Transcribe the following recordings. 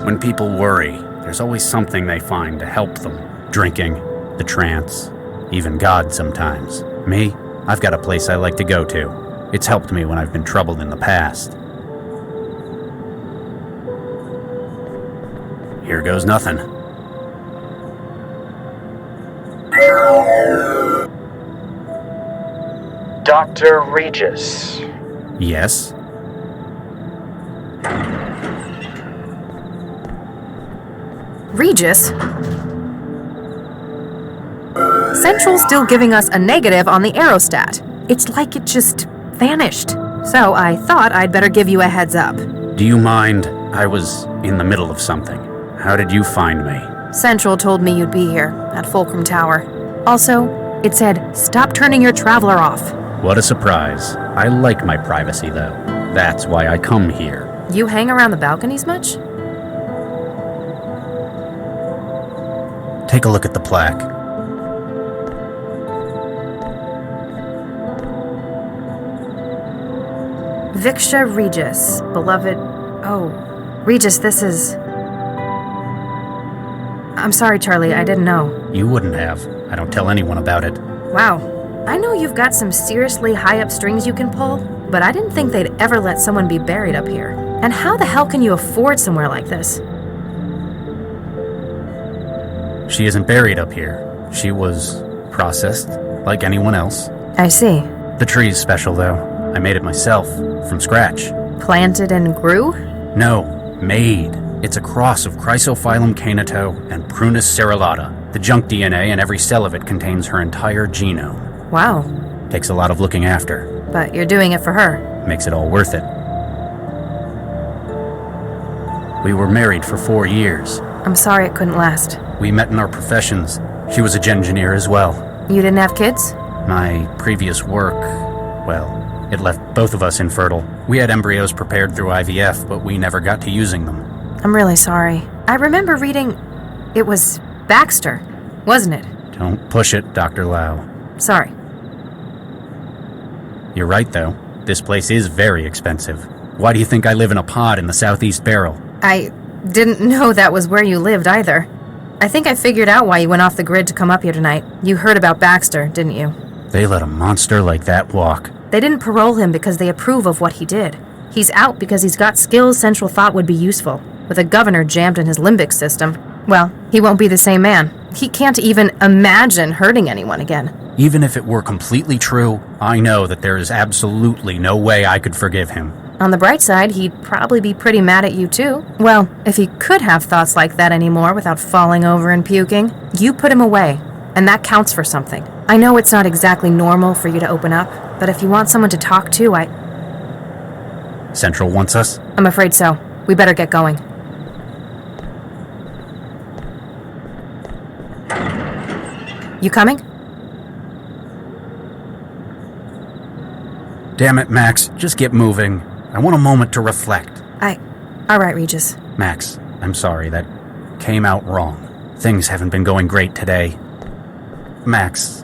When people worry, there's always something they find to help them. Drinking, the trance, even God sometimes. Me, I've got a place I like to go to. It's helped me when I've been troubled in the past. Here goes nothing. Dr. Regis. Yes? Regis? Central's still giving us a negative on the aerostat. It's like it just vanished. So I thought I'd better give you a heads up. Do you mind? I was in the middle of something. How did you find me? Central told me you'd be here, at Fulcrum Tower. Also, it said, stop turning your traveler off. What a surprise. I like my privacy, though. That's why I come here. You hang around the balconies much? Take a look at the plaque. Viksha Regis, beloved... Oh, Regis, this is... I'm sorry, Charlie, I didn't know. You wouldn't have. I don't tell anyone about it. Wow. I know you've got some seriously high-up strings you can pull, but I didn't think they'd ever let someone be buried up here. And how the hell can you afford somewhere like this? She isn't buried up here. She was processed, like anyone else. I see. The tree's special, though. I made it myself, from scratch. Planted and grew? No, made. It's a cross of Chrysophyllum caneto and Prunus cerulata. The junk DNA in every cell of it contains her entire genome. Wow. Takes a lot of looking after. But you're doing it for her. Makes it all worth it. We were married for 4 years. I'm sorry it couldn't last. We met in our professions. She was a engineer as well. You didn't have kids? My previous work, well, it left both of us infertile. We had embryos prepared through IVF, but we never got to using them. I'm really sorry. I remember reading... It was Baxter, wasn't it? Don't push it, Dr. Lau. Sorry. You're right, though. This place is very expensive. Why do you think I live in a pod in the southeast barrel? I didn't know that was where you lived, either. I think I figured out why you went off the grid to come up here tonight. You heard about Baxter, didn't you? They let a monster like that walk. They didn't parole him because they approve of what he did. He's out because he's got skills Central thought would be useful. With a governor jammed in his limbic system, well, he won't be the same man. He can't even imagine hurting anyone again. Even if it were completely true, I know that there is absolutely no way I could forgive him. On the bright side, he'd probably be pretty mad at you too. Well, if he could have thoughts like that anymore without falling over and puking, you put him away, and that counts for something. I know it's not exactly normal for you to open up, but if you want someone to talk to, Central wants us? I'm afraid so. We better get going. You coming? Damn it, Max. Just get moving. I want a moment to reflect. All right, Regis. Max, I'm sorry. That came out wrong. Things haven't been going great today. Max,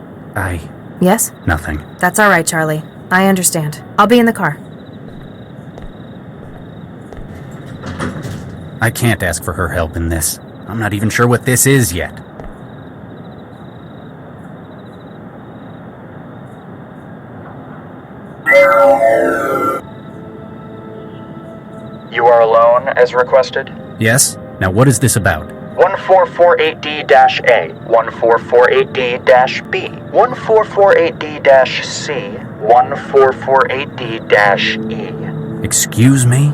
Yes? Nothing. That's all right, Charlie. I understand. I'll be in the car. I can't ask for her help in this. I'm not even sure what this is yet. You are alone, as requested? Yes? Now what is this about? 1448D-A, 1448D-B, 1448D-C, 1448D-E. Excuse me?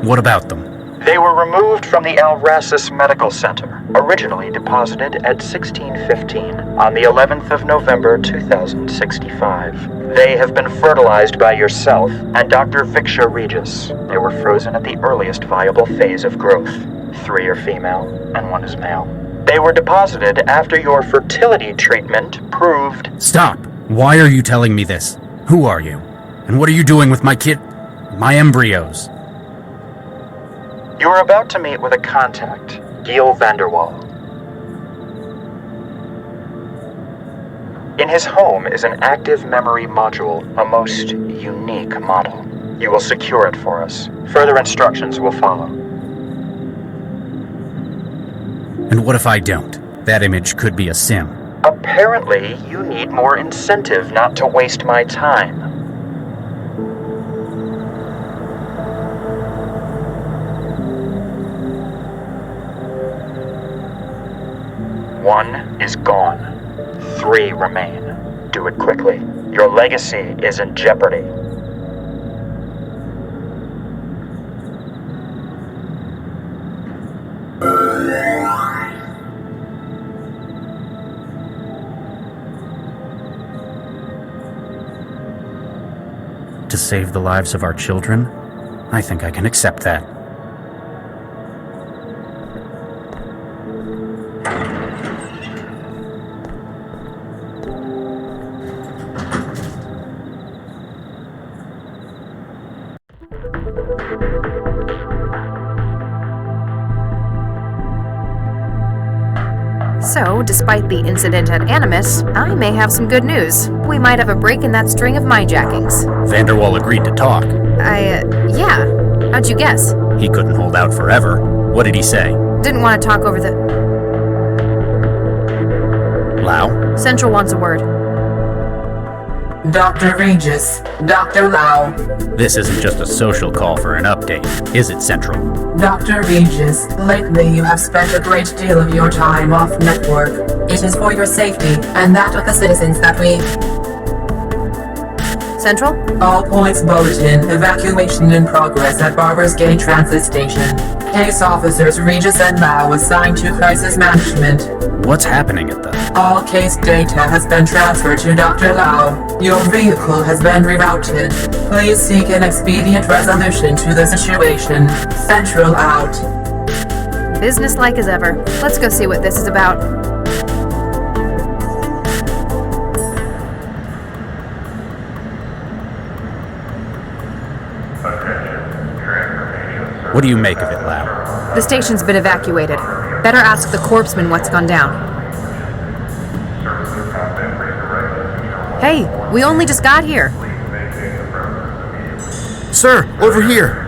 What about them? They were removed from the Alracis Medical Center, originally deposited at 1615 on the 11th of November 2065. They have been fertilized by yourself and Dr. Viksha Regis. They were frozen at the earliest viable phase of growth. 3 are female and 1 is male. They were deposited after your fertility treatment proved... Stop! Why are you telling me this? Who are you? And what are you doing with my embryos? You are about to meet with a contact, Gil Vanderwall. In his home is an active memory module, a most unique model. You will secure it for us. Further instructions will follow. And what if I don't? That image could be a sim. Apparently, you need more incentive not to waste my time. One is gone. 3 remain. Do it quickly. Your legacy is in jeopardy. To save the lives of our children? I think I can accept that. So, despite the incident at Animus, I may have some good news. We might have a break in that string of myjackings. Vanderwall agreed to talk. Yeah. How'd you guess? He couldn't hold out forever. What did he say? Didn't want to talk over the... Lau? Central wants a word. Dr. Regis, Dr. Lau. This isn't just a social call for an update, is it, Central? Dr. Regis, lately you have spent a great deal of your time off network. It is for your safety and that of the citizens that we... Central? All points bulletin, evacuation in progress at Barbers Gate Transit Station. Case officers Regis and Lau assigned to crisis management. What's happening at the... All case data has been transferred to Dr. Lau. Your vehicle has been rerouted. Please seek an expedient resolution to the situation. Central out. Businesslike as ever. Let's go see what this is about. What do you make of it, Lau? The station's been evacuated. Better ask the corpsman what's gone down. Hey, we only just got here. Sir, over here.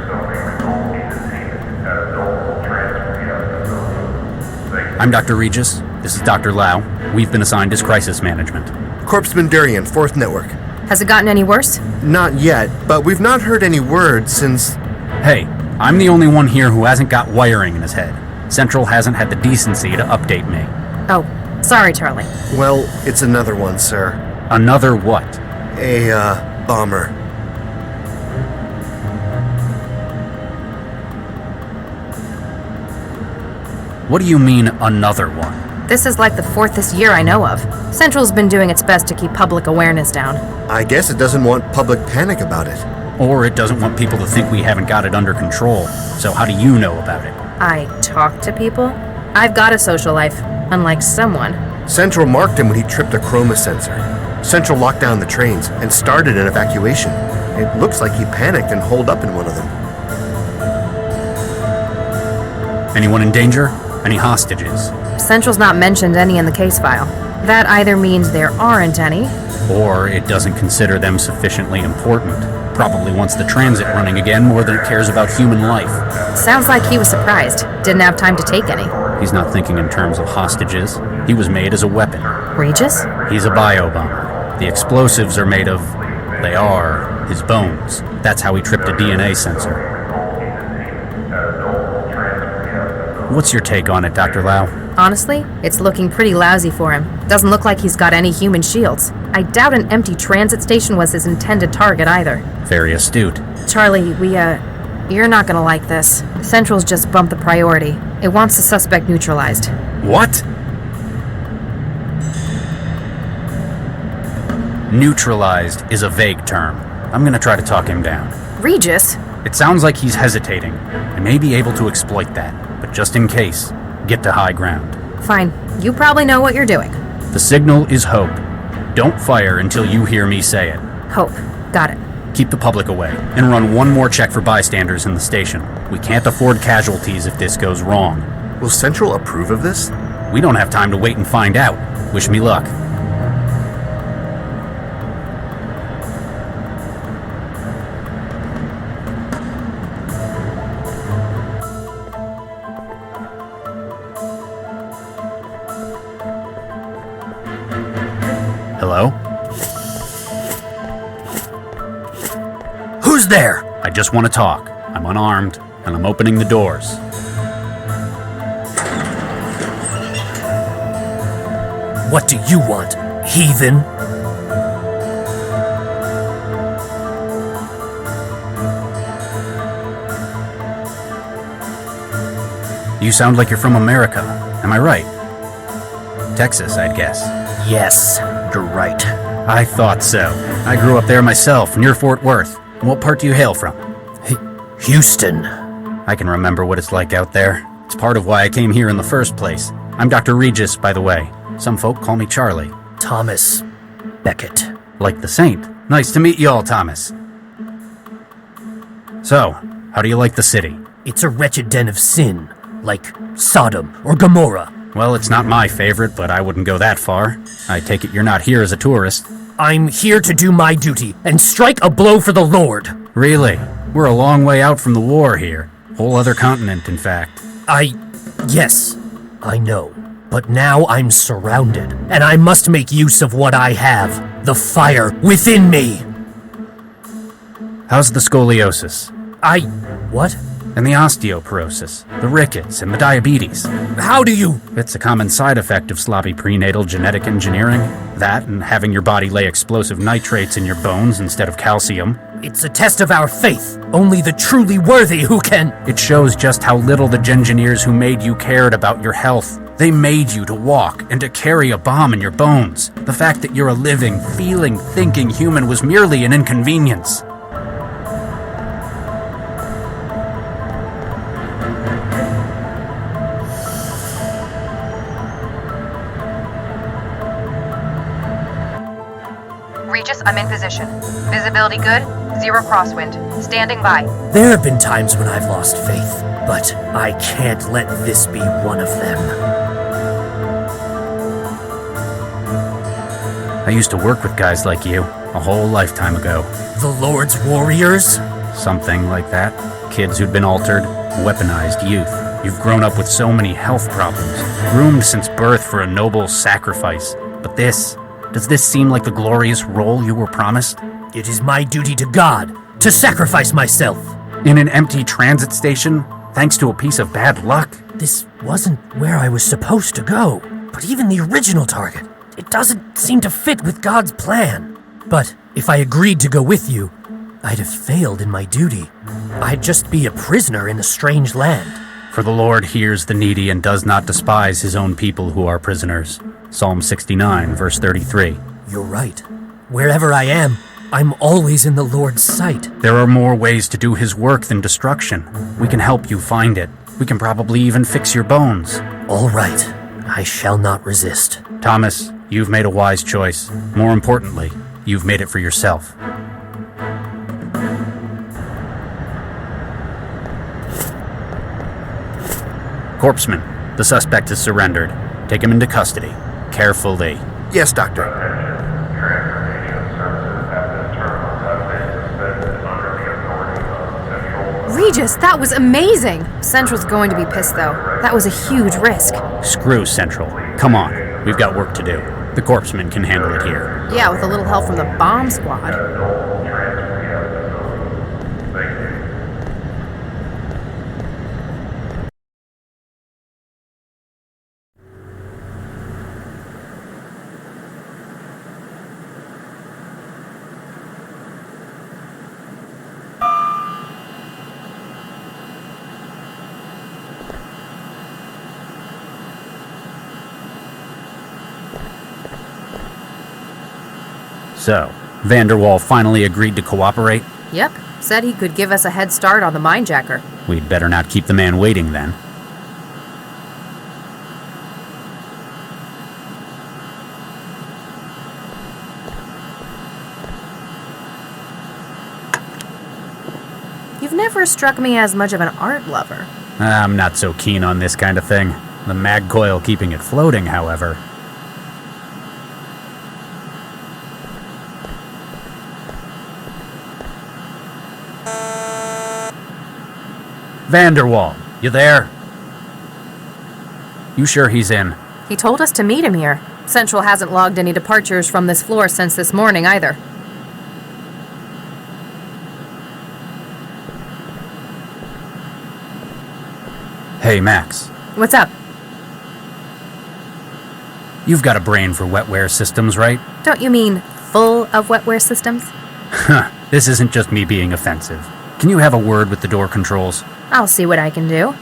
I'm Dr. Regis. This is Dr. Lau. We've been assigned as crisis management. Corpsman Darian, 4th Network. Has it gotten any worse? Not yet, but we've not heard any word since... Hey, I'm the only one here who hasn't got wiring in his head. Central hasn't had the decency to update me. Oh, sorry, Charlie. Well, it's another one, sir. Another what? A, bomber. What do you mean, another one? This is like the 4th this year I know of. Central's been doing its best to keep public awareness down. I guess it doesn't want public panic about it. Or it doesn't want people to think we haven't got it under control. So how do you know about it? I talk to people? I've got a social life, unlike someone. Central marked him when he tripped a chroma sensor. Central locked down the trains and started an evacuation. It looks like he panicked and holed up in one of them. Anyone in danger? Any hostages? Central's not mentioned any in the case file. That either means there aren't any, Or it doesn't consider them sufficiently important. Probably wants the transit running again more than it cares about human life. sounds like he was surprised. Didn't have time to take any. He's not thinking in terms of hostages. He was made as a weapon. Regis? He's a biobomber. The explosives are made of... they are his bones. That's how he tripped a DNA sensor. What's your take on it, Dr. Lau? Honestly, it's looking pretty lousy for him. Doesn't look like he's got any human shields. I doubt an empty transit station was his intended target either. Very astute. Charlie, you're not gonna like this. Central's just bumped the priority. It wants the suspect neutralized. What? Neutralized is a vague term. I'm gonna try to talk him down. Regis? It sounds like he's hesitating. I may be able to exploit that, but just in case, get to high ground. Fine. You probably know what you're doing. The signal is hope. Don't fire until you hear me say it. Hope. Got it. Keep the public away, and run one more check for bystanders in the station. We can't afford casualties if this goes wrong. Will Central approve of this? We don't have time to wait and find out. Wish me luck. just want to talk. I'm unarmed, and I'm opening the doors. What do you want, heathen? You sound like you're from America. Am I right? Texas, I'd guess. Yes, you're right. I thought so. I grew up there myself, near Fort Worth. What part do you hail from? Houston. I can remember what it's like out there. It's part of why I came here in the first place. I'm Dr. Regis, by the way. Some folk call me Charlie. Thomas Beckett. Like the saint. Nice to meet you all, Thomas. So, how do you like the city? It's a wretched den of sin, like Sodom or Gomorrah. Well, it's not my favorite, but I wouldn't go that far. I take it you're not here as a tourist. I'm here to do my duty and strike a blow for the Lord. Really? We're a long way out from the war here. Whole other continent, in fact. Yes, I know. But now I'm surrounded, and I must make use of what I have. The fire within me. How's the scoliosis? What? And the osteoporosis, the rickets, and the diabetes. How do you... It's a common side effect of sloppy prenatal genetic engineering. That and having your body lay explosive nitrates in your bones instead of calcium. It's a test of our faith. Only the truly worthy who can... It shows just how little the engineers who made you cared about your health. They made you to walk and to carry a bomb in your bones. The fact that you're a living, feeling, thinking human was merely an inconvenience. Regis, I'm in position. Visibility good, 0 crosswind. Standing by. There have been times when I've lost faith, but I can't let this be one of them. I used to work with guys like you a whole lifetime ago. The Lord's warriors? Something like that. Kids who'd been altered, weaponized youth. You've grown up with so many health problems, groomed since birth for a noble sacrifice. But does this seem like the glorious role you were promised? It is my duty to God to sacrifice myself. In an empty transit station, thanks to a piece of bad luck? This wasn't where I was supposed to go. But even the original target, it doesn't seem to fit with God's plan. But if I agreed to go with you, I'd have failed in my duty. I'd just be a prisoner in a strange land. For the Lord hears the needy and does not despise his own people who are prisoners. Psalm 69, verse 33. You're right. Wherever I am, I'm always in the Lord's sight. There are more ways to do his work than destruction. We can help you find it. We can probably even fix your bones. All right. I shall not resist. Thomas, you've made a wise choice. More importantly, you've made it for yourself. Corpsman, the suspect has surrendered. Take him into custody. Carefully. Yes, Doctor. Regis, that was amazing! Central's going to be pissed, though. That was a huge risk. Screw Central. Come on, we've got work to do. The Corpsman can handle it here. Yeah, with a little help from the bomb squad. So, Vanderwall finally agreed to cooperate? Yep, said he could give us a head start on the minejacker. We'd better not keep the man waiting then. You've never struck me as much of an art lover. I'm not so keen on this kind of thing. The mag coil keeping it floating, however. Vanderwall, you there? You sure he's in? He told us to meet him here. Central hasn't logged any departures from this floor since this morning either. Hey, Max. What's up? You've got a brain for wetware systems, right? Don't you mean full of wetware systems? Huh. This isn't just me being offensive. Can you have a word with the door controls? I'll see what I can do.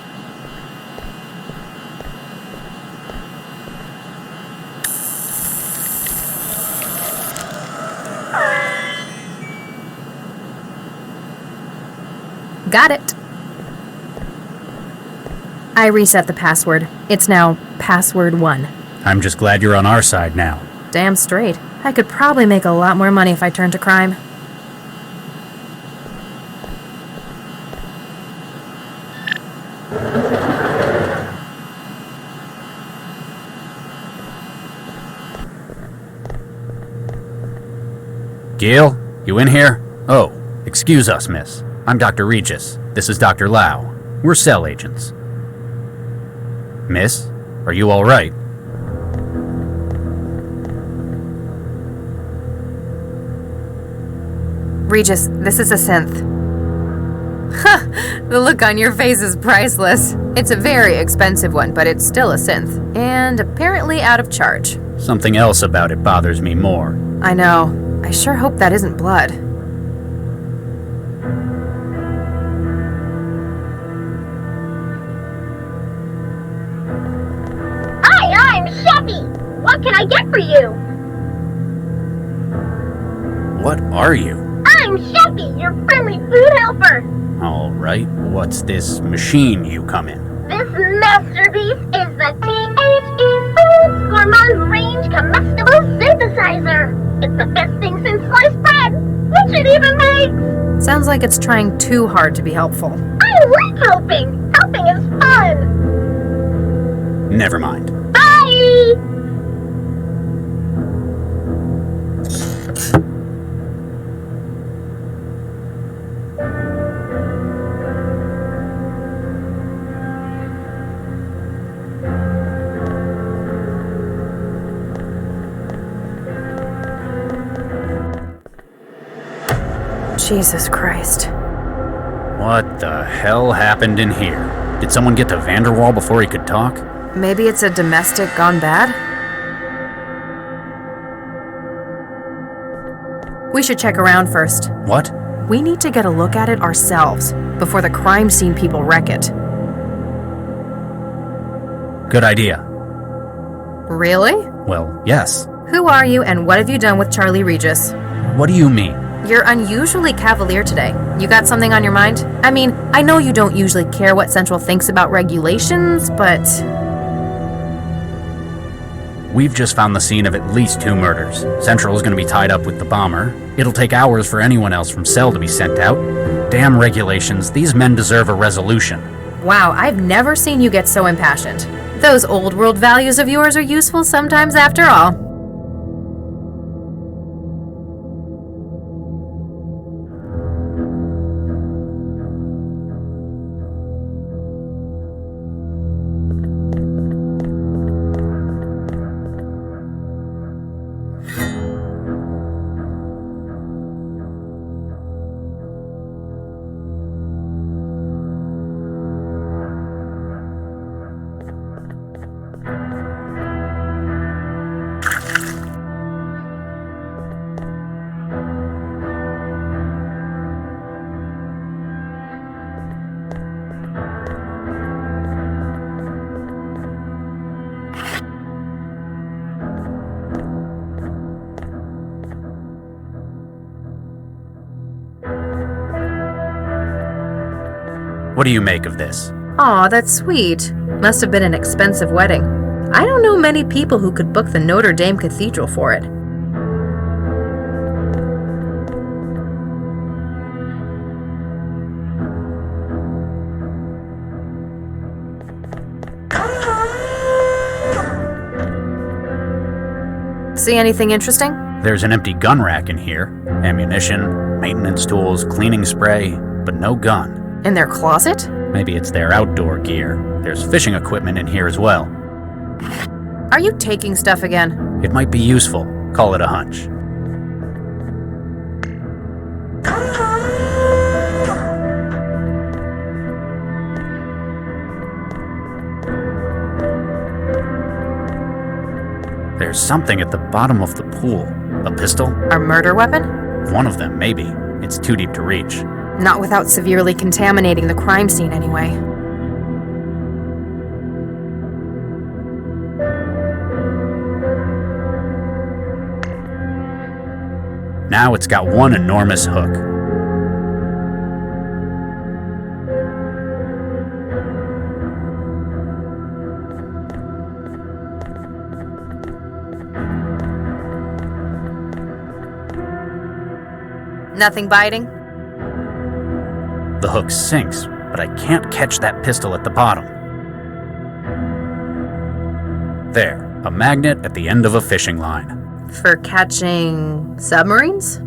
Got it. I reset the password. It's now password 1. I'm just glad you're on our side now. Damn straight. I could probably make a lot more money if I turned to crime. Gail, you in here? Oh, excuse us, miss. I'm Dr. Regis. This is Dr. Lau. We're cell agents. Miss, are you all right? Regis, this is a synth. The look on your face is priceless. It's a very expensive one, but it's still a synth. And apparently out of charge. Something else about it bothers me more. I know. I sure hope that isn't blood. Hi, I'm Chevy. What can I get for you? What are you? I'm Chevy, your friendly food helper. All right, what's this machine you come in? This masterpiece is the THE Foods Gourmand Range Comestible Synthesizer. It's the best thing since sliced bread, which it even makes. Sounds like it's trying too hard to be helpful. I like helping. Helping is fun. Never mind. Bye. Jesus Christ. What the hell happened in here? Did someone get to Vanderwall before he could talk? Maybe it's a domestic gone bad? We should check around first. What? We need to get a look at it ourselves before the crime scene people wreck it. Good idea. Really? Well, yes. Who are you and what have you done with Charlie Regis? What do you mean? You're unusually cavalier today. You got something on your mind? I mean, I know you don't usually care what Central thinks about regulations, but... We've just found the scene of at least 2 murders. Central is going to be tied up with the bomber. It'll take hours for anyone else from Cell to be sent out. Damn regulations, these men deserve a resolution. Wow, I've never seen you get so impassioned. Those old world values of yours are useful sometimes after all. What do you make of this? Aw, that's sweet. Must have been an expensive wedding. I don't know many people who could book the Notre Dame Cathedral for it. See anything interesting? There's an empty gun rack in here. Ammunition, maintenance tools, cleaning spray, but no gun. In their closet? Maybe it's their outdoor gear. There's fishing equipment in here as well. Are you taking stuff again? It might be useful. Call it a hunch. There's something at the bottom of the pool. A pistol? Our murder weapon? One of them, maybe. It's too deep to reach. Not without severely contaminating the crime scene anyway. Now it's got one enormous hook. Nothing biting? The hook sinks, but I can't catch that pistol at the bottom. There, a magnet at the end of a fishing line. For catching submarines?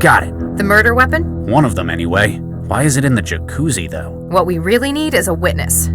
Got it. The murder weapon? One of them, anyway. Why is it in the jacuzzi, though? What we really need is a witness.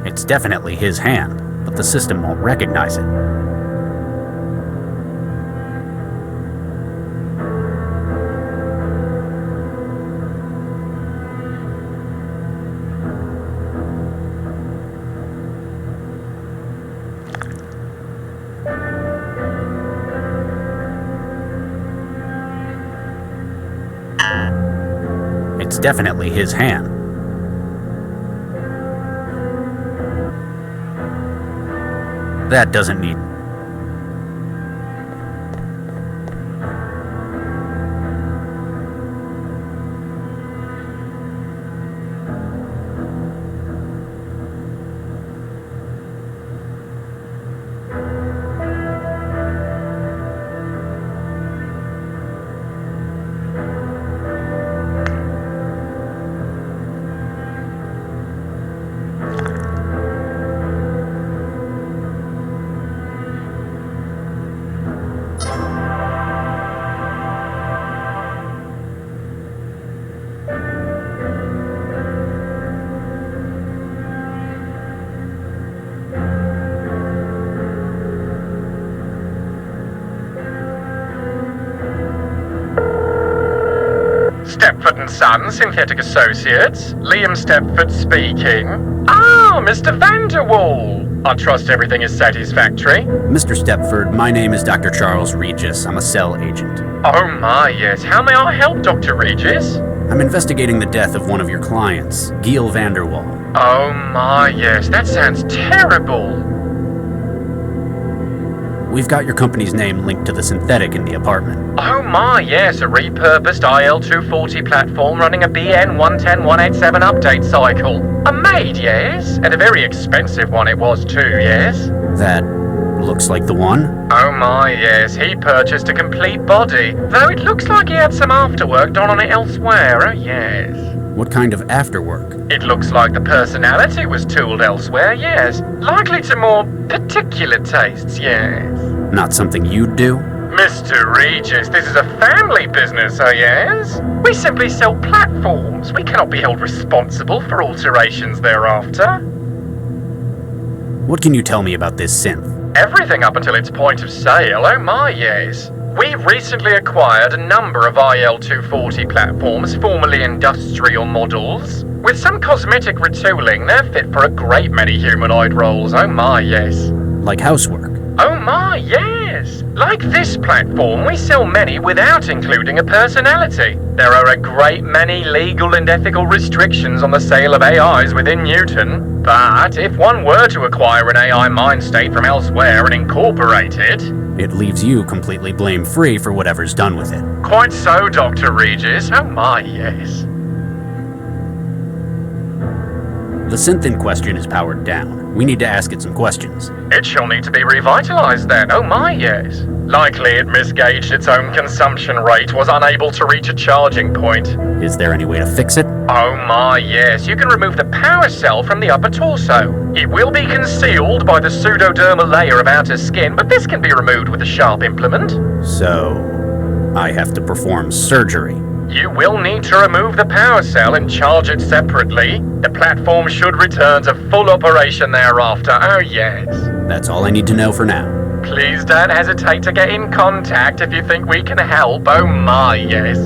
It's definitely his hand, but the system won't recognize it. It's definitely his hand. That doesn't need... Stepford & Son, Synthetic Associates. Liam Stepford speaking. Ah, Mr. Vanderwall. I trust everything is satisfactory. Mr. Stepford, my name is Dr. Charles Regis. I'm a cell agent. Oh my, yes. How may I help, Dr. Regis? I'm investigating the death of one of your clients, Giel Vanderwall. Oh my, yes. That sounds terrible. We've got your company's name linked to the synthetic in the apartment. Oh my, yes. A repurposed IL-240 platform running a BN110187 update cycle. A maid, yes? And a very expensive one it was too, yes? That looks like the one. Oh my, yes, he purchased a complete body, though it looks like he had some afterwork done on it elsewhere, oh yes. What kind of afterwork? It looks like the personality was tooled elsewhere, yes. Likely to more particular tastes, yes. Not something you'd do? Mr. Regis, this is a family business, oh yes? We simply sell platforms. We cannot be held responsible for alterations thereafter. What can you tell me about this synth? Everything up until its point of sale, oh my, yes. We recently acquired a number of IL-240 platforms, formerly industrial models. With some cosmetic retooling, they're fit for a great many humanoid roles, oh my, yes. Like housework? Oh my, yes! Like this platform, we sell many without including a personality. There are a great many legal and ethical restrictions on the sale of AIs within Newton. But if one were to acquire an AI mind state from elsewhere and incorporate it... It leaves you completely blame-free for whatever's done with it. Quite so, Dr. Regis. Oh my, yes. The synth in question is powered down. We need to ask it some questions. It shall need to be revitalized then, oh my, yes. Likely it misgauged its own consumption rate, was unable to reach a charging point. Is there any way to fix it? Oh my, yes. You can remove the power cell from the upper torso. It will be concealed by the pseudodermal layer of outer skin, but this can be removed with a sharp implement. So, I have to perform surgery. You will need to remove the power cell and charge it separately. The platform should return to full operation thereafter, oh yes. That's all I need to know for now. Please don't hesitate to get in contact if you think we can help, oh my, yes.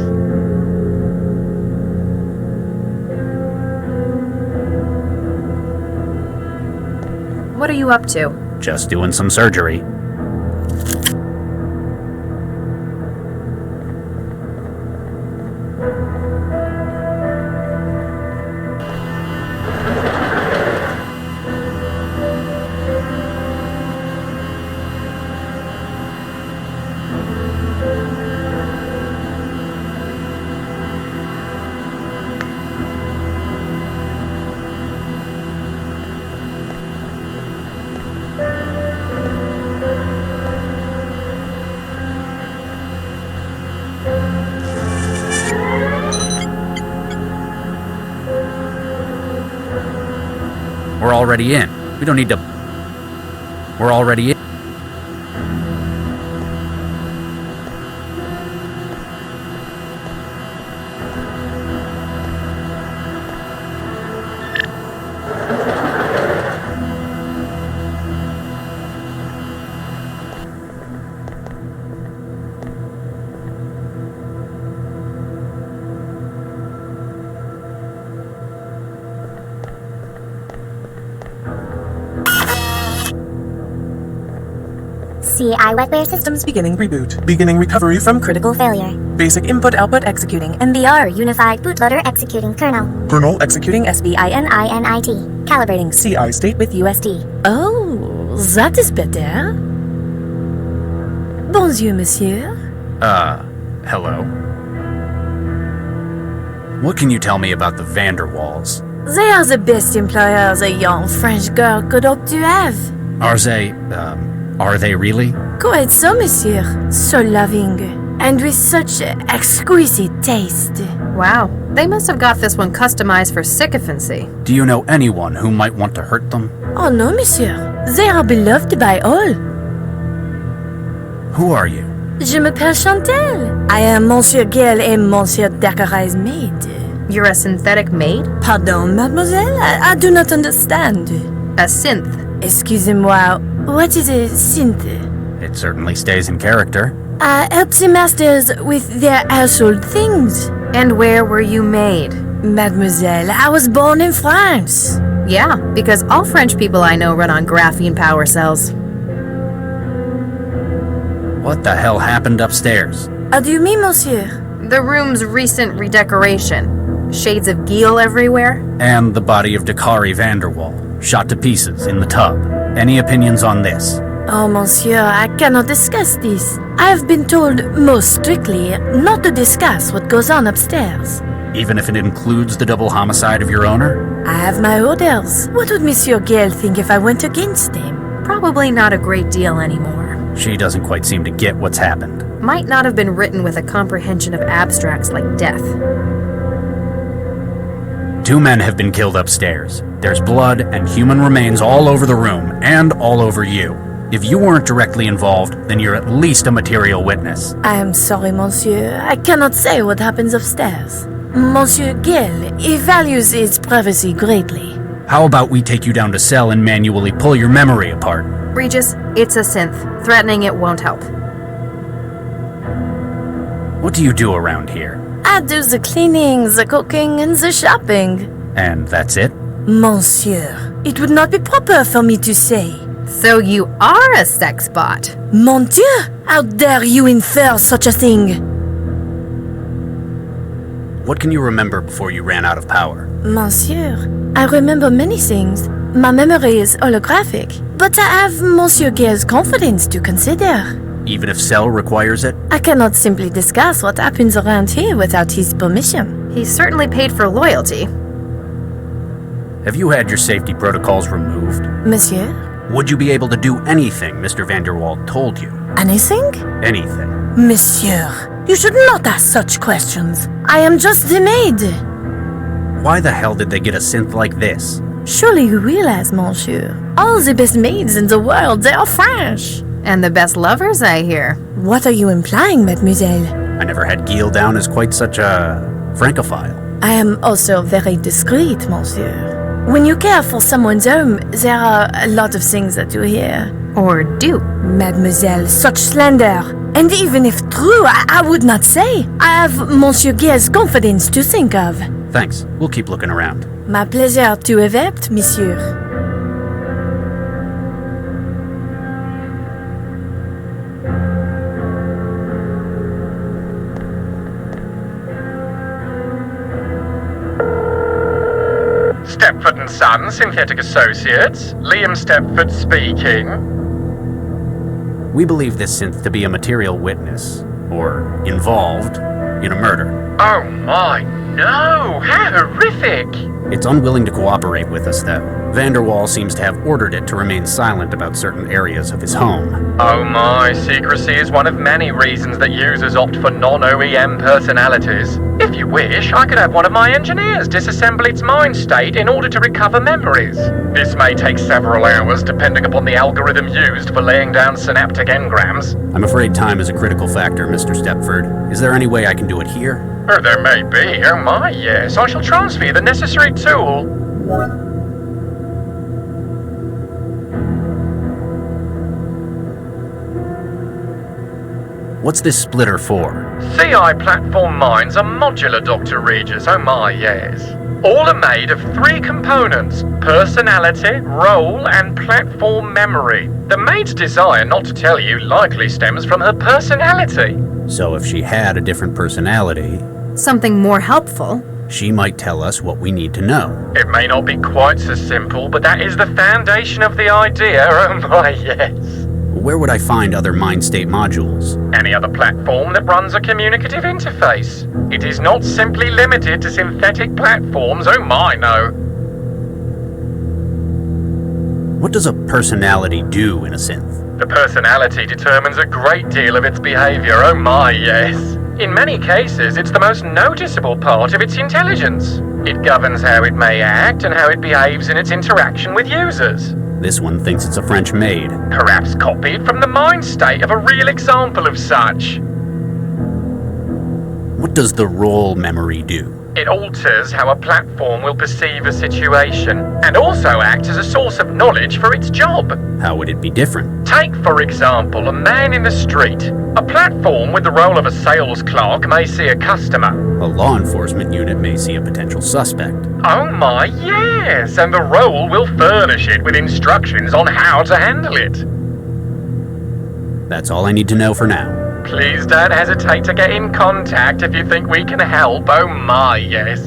What are you up to? Just doing some surgery. We're already in. We don't need to... We're already in. CI wetware systems Beginning reboot. Beginning recovery from critical failure. basic input-output executing. NVR unified bootloader executing kernel. Kernel executing SBININIT. Calibrating CI state with USD. Oh, that is better. Bonjour, monsieur. Hello. What can you tell me about the Vanderwalls? They are the best employers a young French girl could hope to have. Are they really? Quite so, monsieur. So loving. And with such exquisite taste. Wow, they must have got this one customized for sycophancy. Do you know anyone who might want to hurt them? Oh no, monsieur. They are beloved by all. Who are you? Je m'appelle Chantal. I am Monsieur Gale et Monsieur Dacqueray's maid. You're a synthetic maid? Pardon, mademoiselle? I do not understand. A synth. Excusez-moi, what is a synth? It certainly stays in character. I help the masters with their household things. And where were you made? Mademoiselle, I was born in France. Yeah, because all French people I know run on graphene power cells. What the hell happened upstairs? How do you mean, monsieur? The room's recent redecoration. Shades of Geel everywhere. And the body of Dakari Vanderwall, shot to pieces in the tub. Any opinions on this? Oh, monsieur, I cannot discuss this. I have been told, most strictly, not to discuss what goes on upstairs. Even if it includes the double homicide of your owner? I have my orders. What would Monsieur Gale think if I went against him? Probably not a great deal anymore. She doesn't quite seem to get what's happened. Might not have been written with a comprehension of abstracts like death. 2 men have been killed upstairs. There's blood and human remains all over the room, and all over you. If you weren't directly involved, then you're at least a material witness. I am sorry, monsieur. I cannot say what happens upstairs. Monsieur Gale, he values his privacy greatly. How about we take you down to cell and manually pull your memory apart? Regis, it's a synth. Threatening it won't help. What do you do around here? I do the cleaning, the cooking, and the shopping. And that's it? Monsieur, it would not be proper for me to say. So you are a sex bot? Mon Dieu! How dare you infer such a thing? What can you remember before you ran out of power? Monsieur, I remember many things. My memory is holographic, but I have Monsieur Gale's confidence to consider. Even if Cell requires it? I cannot simply discuss what happens around here without his permission. He's certainly paid for loyalty. Have you had your safety protocols removed? Monsieur? Would you be able to do anything Mr. Vanderwald told you? Anything? Anything. Monsieur, you should not ask such questions. I am just the maid. Why the hell did they get a synth like this? Surely you realize, monsieur, all the best maids in the world, they are French. And the best lovers, I hear. What are you implying, mademoiselle? I never had Gil down as quite such a francophile. I am also very discreet, monsieur. When you care for someone's home, there are a lot of things that you hear. Or do. Mademoiselle, such slander. And even if true, I would not say. I have Monsieur Guer's confidence to think of. Thanks. We'll keep looking around. My pleasure to event, monsieur. Stepford and Son, Synthetic Associates. Liam Stepford speaking. We believe this synth to be a material witness, or involved, in a murder. Oh my, no! How horrific! It's unwilling to cooperate with us, though. Vanderwall seems to have ordered it to remain silent about certain areas of his home. Oh my, secrecy is one of many reasons that users opt for non-OEM personalities. If you wish, I could have one of my engineers disassemble its mind state in order to recover memories. This may take several hours, depending upon the algorithm used for laying down synaptic engrams. I'm afraid time is a critical factor, Mr. Stepford. Is there any way I can do it here? Oh, there may be. Oh my, yes. I shall transfer you the necessary tool. What's this splitter for? CI platform minds are modular, Dr. Regis. Oh my, yes. All are made of 3 components: personality, role, and platform memory. The maid's desire not to tell you likely stems from her personality. So if she had a different personality, Something more helpful. she might tell us what we need to know. It may not be quite so simple, but that is the foundation of the idea. Oh my, yes. Where would I find other mind state modules? Any other platform that runs a communicative interface. It is not simply limited to synthetic platforms. Oh my, no. What does a personality do in a synth? The personality determines a great deal of its behavior. Oh my, yes. In many cases, it's the most noticeable part of its intelligence. It governs how it may act and how it behaves in its interaction with users. This one thinks it's a French maid. Perhaps copied from the mind state of a real example of such. What does the role memory do? It alters how a platform will perceive a situation, and also acts as a source of knowledge for its job. How would it be different? Take, for example, a man in the street. A platform with the role of a sales clerk may see a customer. A law enforcement unit may see a potential suspect. Oh my, yes, and the role will furnish it with instructions on how to handle it. That's all I need to know for now. Please don't hesitate to get in contact if you think we can help. Oh my, yes.